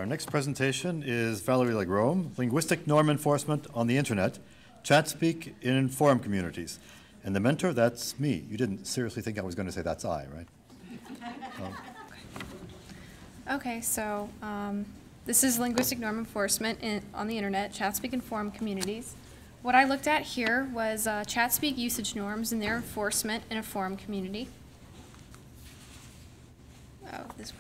Our next presentation is Valerie Lagrome, Linguistic Norm Enforcement on the Internet, Chatspeak in Informed Communities. And the mentor, that's me. You didn't seriously think I was going to say that's I, right? Okay, so this is Linguistic Norm Enforcement on the Internet, Chatspeak Informed Communities. What I looked at here was Chatspeak usage norms and their enforcement in a forum community. Oh, this way.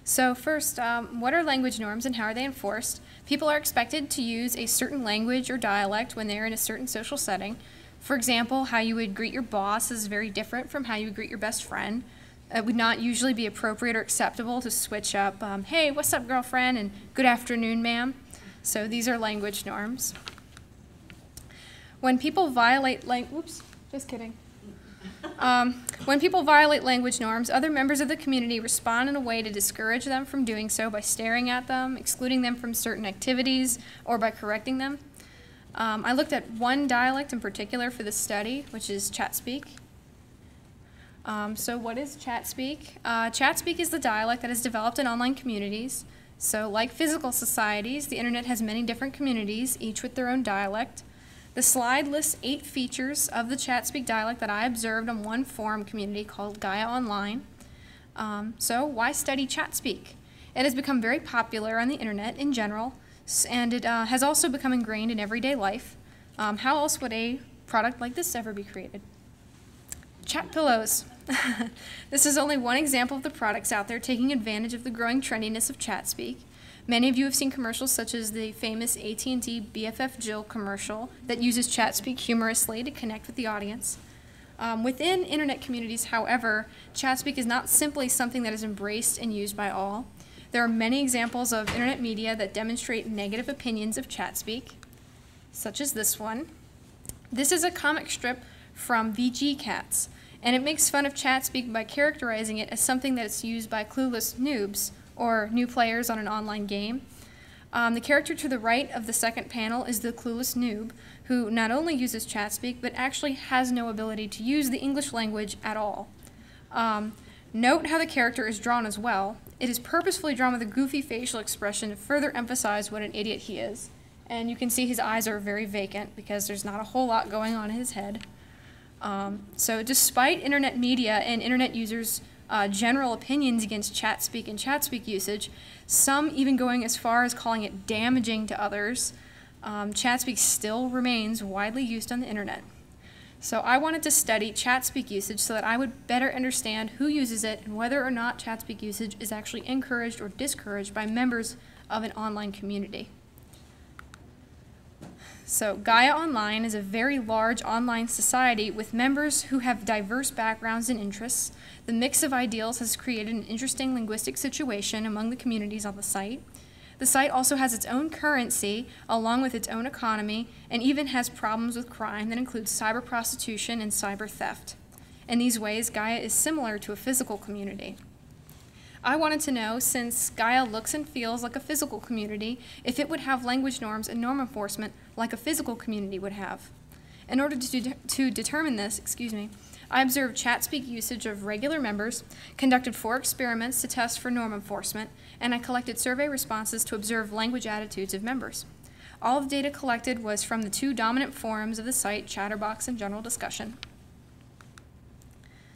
So first, what are language norms and how are they enforced? People are expected to use a certain language or dialect when they're in a certain social setting. For example, how you would greet your boss is very different from how you would greet your best friend. It would not usually be appropriate or acceptable to switch up, hey, what's up, girlfriend, and good afternoon, ma'am. So these are language norms. When people violate when people violate language norms, other members of the community respond in a way to discourage them from doing so by staring at them, excluding them from certain activities, or by correcting them. I looked at one dialect in particular for this study, which is Chatspeak. So what is Chatspeak? Chatspeak is the dialect that is developed in online communities. So like physical societies, the internet has many different communities, each with their own dialect. The slide lists 8 features of the Chatspeak dialect that I observed on one forum community called Gaia Online. So why study Chatspeak? It has become very popular on the internet in general, and it has also become ingrained in everyday life. How else would a product like this ever be created? Chat pillows. This is only one example of the products out there taking advantage of the growing trendiness of Chatspeak. Many of you have seen commercials such as the famous AT&T BFF Jill commercial that uses Chatspeak humorously to connect with the audience. Within internet communities, however, Chatspeak is not simply something that is embraced and used by all. There are many examples of internet media that demonstrate negative opinions of Chatspeak, such as this one. This is a comic strip from VG Cats, and it makes fun of Chatspeak by characterizing it as something that is used by clueless noobs, or new players on an online game. The character to the right of the second panel is the clueless noob, who not only uses Chatspeak, but actually has no ability to use the English language at all. Note how the character is drawn as well. It is purposefully drawn with a goofy facial expression to further emphasize what an idiot he is. And you can see his eyes are very vacant because there's not a whole lot going on in his head. So despite internet media and internet users' general opinions against Chatspeak and Chatspeak usage, some even going as far as calling it damaging to others, Chatspeak still remains widely used on the internet. So I wanted to study Chatspeak usage so that I would better understand who uses it and whether or not Chatspeak usage is actually encouraged or discouraged by members of an online community. So Gaia Online is a very large online society with members who have diverse backgrounds and interests. The mix of ideals has created an interesting linguistic situation among the communities on the site. The site also has its own currency, along with its own economy, and even has problems with crime that includes cyber prostitution and cyber theft. In these ways, Gaia is similar to a physical community. I wanted to know, since Gaia looks and feels like a physical community, if it would have language norms and norm enforcement like a physical community would have. In order to determine this, I observed Chatspeak usage of regular members, conducted 4 experiments to test for norm enforcement, and I collected survey responses to observe language attitudes of members. All of the data collected was from the 2 dominant forums of the site, Chatterbox and General Discussion.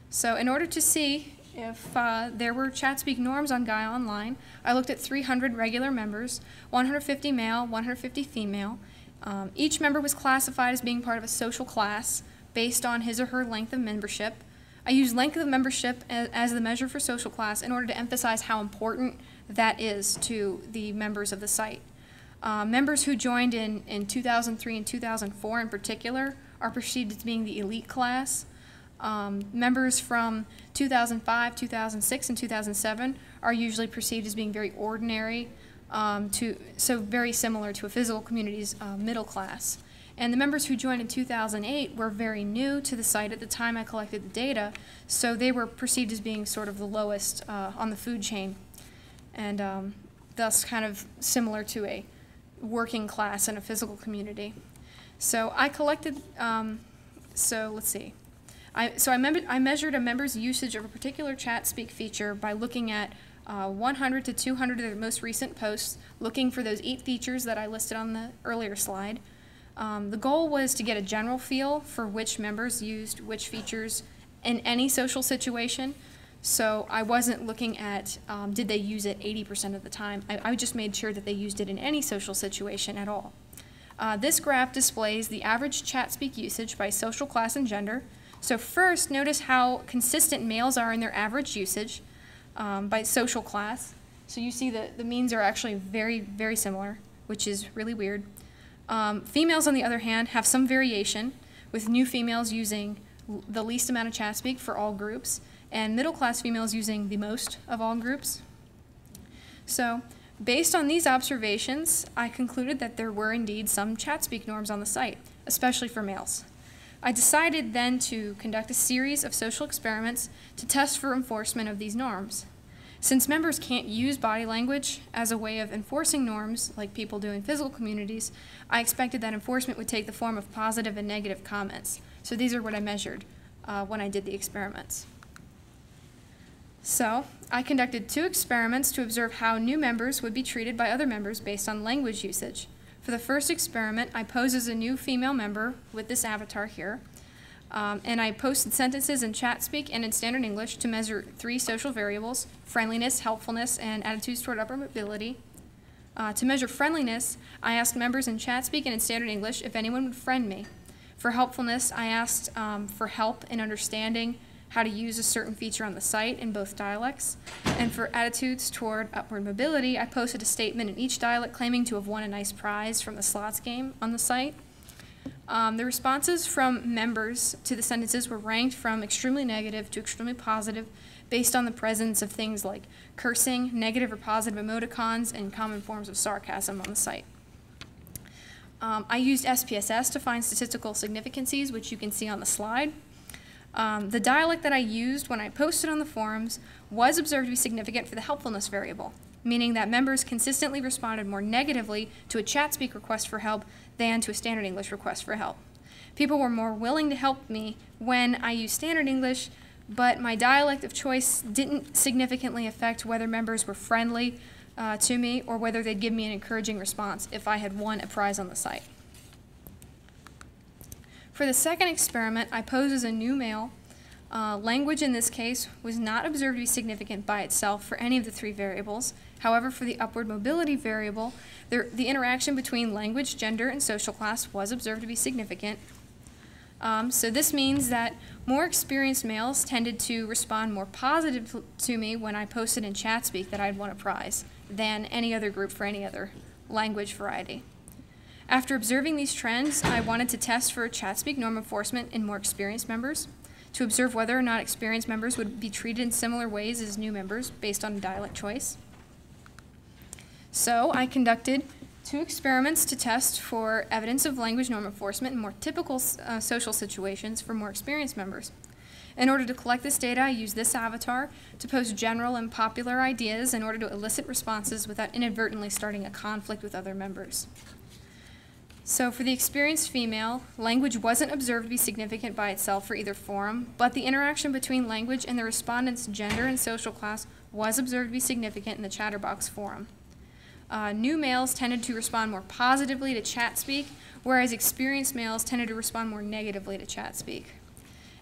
So in order to see if there were Chatspeak norms on Gaia Online, I looked at 300 regular members, 150 male, 150 female. Each member was classified as being part of a social class based on his or her length of membership. I used length of membership as the measure for social class in order to emphasize how important that is to the members of the site. Members who joined in 2003 and 2004 in particular are perceived as being the elite class. Members from 2005, 2006, and 2007 are usually perceived as being very ordinary, so very similar to a physical community's middle class. And the members who joined in 2008 were very new to the site at the time I collected the data, so they were perceived as being sort of the lowest on the food chain, and thus kind of similar to a working class in a physical community. So I collected, so let's see. I measured a member's usage of a particular Chatspeak feature by looking at 100 to 200 of the most recent posts looking for those 8 features that I listed on the earlier slide. The goal was to get a general feel for which members used which features in any social situation. So I wasn't looking at did they use it 80% of the time. I just made sure that they used it in any social situation at all. This graph displays the average Chatspeak usage by social class and gender. So first, notice how consistent males are in their average usage by social class. So you see the means are actually very, very similar, which is really weird. Females, on the other hand, have some variation, with new females using the least amount of Chatspeak for all groups, and middle-class females using the most of all groups. So, based on these observations, I concluded that there were indeed some Chatspeak norms on the site, especially for males. I decided then to conduct a series of social experiments to test for enforcement of these norms. Since members can't use body language as a way of enforcing norms, like people do in physical communities, I expected that enforcement would take the form of positive and negative comments. So these are what I measured when I did the experiments. So I conducted 2 experiments to observe how new members would be treated by other members based on language usage. For the first experiment, I posed as a new female member with this avatar here, and I posted sentences in Chatspeak and in Standard English to measure 3 social variables: friendliness, helpfulness, and attitudes toward upward mobility. To measure friendliness, I asked members in Chatspeak and in Standard English if anyone would friend me. For helpfulness, I asked for help in understanding how to use a certain feature on the site in both dialects. And for attitudes toward upward mobility, I posted a statement in each dialect claiming to have won a nice prize from the slots game on the site. The responses from members to the sentences were ranked from extremely negative to extremely positive based on the presence of things like cursing, negative or positive emoticons, and common forms of sarcasm on the site. I used SPSS to find statistical significances, which you can see on the slide. The dialect that I used when I posted on the forums was observed to be significant for the helpfulness variable, meaning that members consistently responded more negatively to a Chatspeak request for help than to a Standard English request for help. People were more willing to help me when I used Standard English, but my dialect of choice didn't significantly affect whether members were friendly to me or whether they'd give me an encouraging response if I had won a prize on the site. For the second experiment, I posed as a new male. Language in this case was not observed to be significant by itself for any of the 3 variables. However, for the upward mobility variable, the interaction between language, gender, and social class was observed to be significant. So this means that more experienced males tended to respond more positive to me when I posted in Chatspeak that I'd won a prize than any other group for any other language variety. After observing these trends, I wanted to test for Chatspeak norm enforcement in more experienced members to observe whether or not experienced members would be treated in similar ways as new members based on dialect choice. So I conducted 2 experiments to test for evidence of language norm enforcement in more typical social situations for more experienced members. In order to collect this data, I used this avatar to post general and popular ideas in order to elicit responses without inadvertently starting a conflict with other members. So for the experienced female, language wasn't observed to be significant by itself for either forum, but the interaction between language and the respondent's gender and social class was observed to be significant in the Chatterbox forum. New males tended to respond more positively to Chatspeak, whereas experienced males tended to respond more negatively to Chatspeak.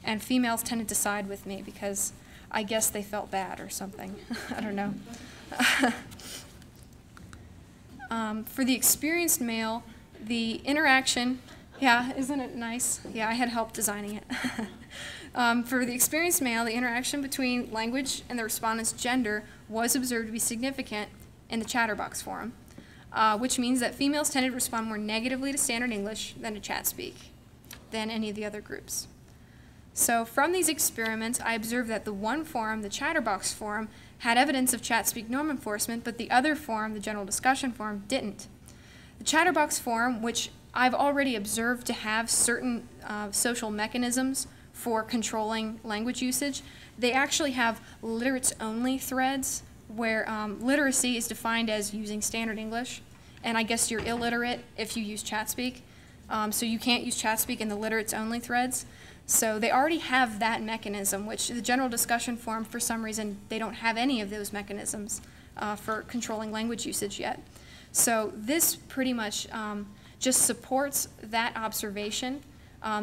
And females tended to side with me because I guess they felt bad or something. I don't know. For the experienced male, the interaction, yeah, isn't it nice? Yeah, I had help designing it. For the experienced male, the interaction between language and the respondent's gender was observed to be significant in the Chatterbox forum, which means that females tended to respond more negatively to Standard English than to Chatspeak than any of the other groups. So from these experiments, I observed that the one forum, the Chatterbox forum, had evidence of Chatspeak norm enforcement, but the other forum, the general discussion forum, didn't. The Chatterbox forum, which I've already observed to have certain social mechanisms for controlling language usage, they actually have literates-only threads where literacy is defined as using Standard English, and I guess you're illiterate if you use Chatspeak, so you can't use Chatspeak in the literates-only threads. So they already have that mechanism, which the general discussion forum, for some reason, they don't have any of those mechanisms for controlling language usage yet. So this pretty much just supports that observation.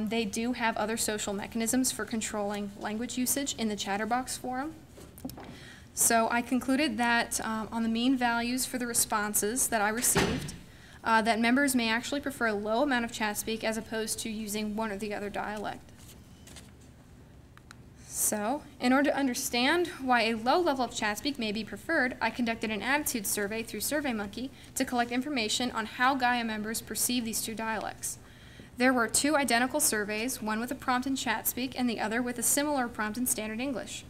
They do have other social mechanisms for controlling language usage in the Chatterbox forum. So I concluded that on the mean values for the responses that I received, that members may actually prefer a low amount of Chatspeak as opposed to using one or the other dialect. So, in order to understand why a low level of Chatspeak may be preferred, I conducted an attitude survey through SurveyMonkey to collect information on how Gaia members perceive these two dialects. There were 2 identical surveys, one with a prompt in Chatspeak and the other with a similar prompt in Standard English.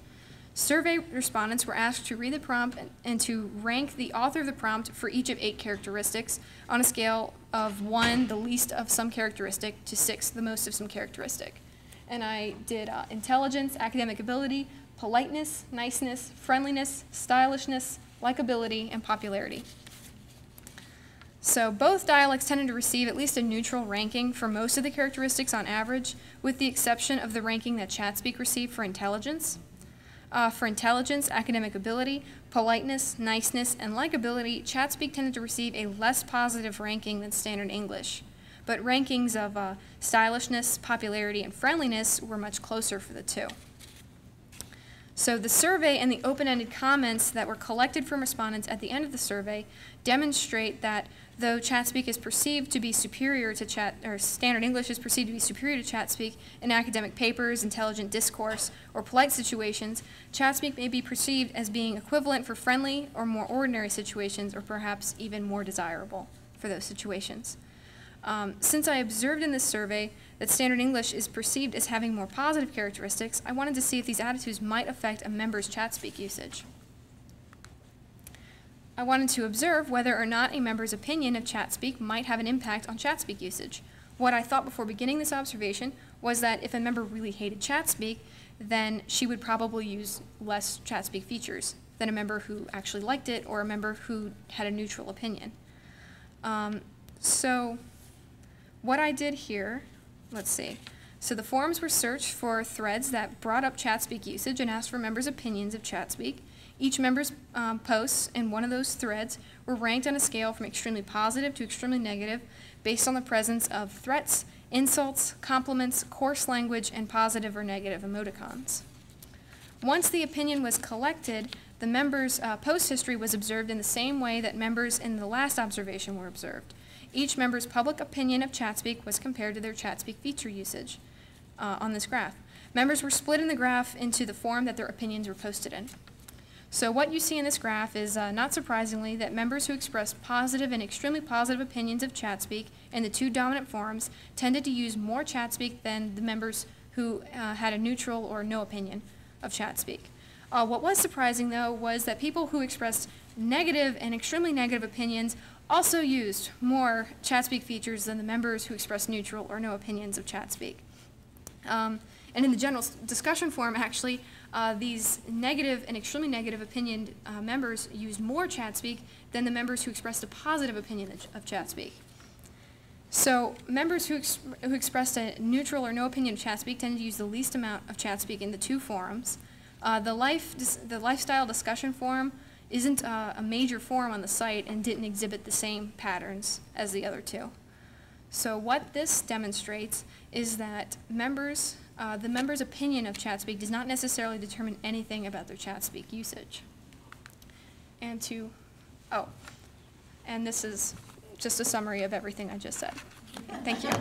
Survey respondents were asked to read the prompt and to rank the author of the prompt for each of 8 characteristics on a scale of 1, the least of some characteristic, to 6, the most of some characteristic. And I did intelligence, academic ability, politeness, niceness, friendliness, stylishness, likability, and popularity. So both dialects tended to receive at least a neutral ranking for most of the characteristics on average, with the exception of the ranking that Chatspeak received for intelligence. For intelligence, academic ability, politeness, niceness, and likability, Chatspeak tended to receive a less positive ranking than Standard English. But rankings of stylishness, popularity, and friendliness were much closer for the 2. So the survey and the open-ended comments that were collected from respondents at the end of the survey demonstrate that though Chatspeak is perceived to be superior to Standard English is perceived to be superior to Chatspeak in academic papers, intelligent discourse, or polite situations, Chatspeak may be perceived as being equivalent for friendly or more ordinary situations, or perhaps even more desirable for those situations. Since I observed in this survey that Standard English is perceived as having more positive characteristics, I wanted to see if these attitudes might affect a member's Chatspeak usage. I wanted to observe whether or not a member's opinion of Chatspeak might have an impact on Chatspeak usage. What I thought before beginning this observation was that if a member really hated Chatspeak, then she would probably use less Chatspeak features than a member who actually liked it or a member who had a neutral opinion. So what I did here, let's see. So the forums were searched for threads that brought up Chatspeak usage and asked for members' opinions of Chatspeak. Each member's posts in one of those threads were ranked on a scale from extremely positive to extremely negative based on the presence of threats, insults, compliments, coarse language, and positive or negative emoticons. Once the opinion was collected, the members' post history was observed in the same way that members in the last observation were observed. Each member's public opinion of Chatspeak was compared to their Chatspeak feature usage on this graph. Members were split in the graph into the form that their opinions were posted in. So what you see in this graph is, not surprisingly, that members who expressed positive and extremely positive opinions of Chatspeak in the 2 dominant forums tended to use more Chatspeak than the members who had a neutral or no opinion of Chatspeak. What was surprising, though, was that people who expressed negative and extremely negative opinions also used more Chatspeak features than the members who expressed neutral or no opinions of Chatspeak. And in the general discussion forum, actually, these negative and extremely negative opinioned members used more Chatspeak than the members who expressed a positive opinion of Chatspeak. So members who expressed a neutral or no opinion of Chatspeak tended to use the least amount of Chatspeak in the 2 forums. The lifestyle discussion forum isn't a major forum on the site and didn't exhibit the same patterns as the other 2. So what this demonstrates is that the member's opinion of Chatspeak does not necessarily determine anything about their Chatspeak usage. And this is just a summary of everything I just said. Thank you.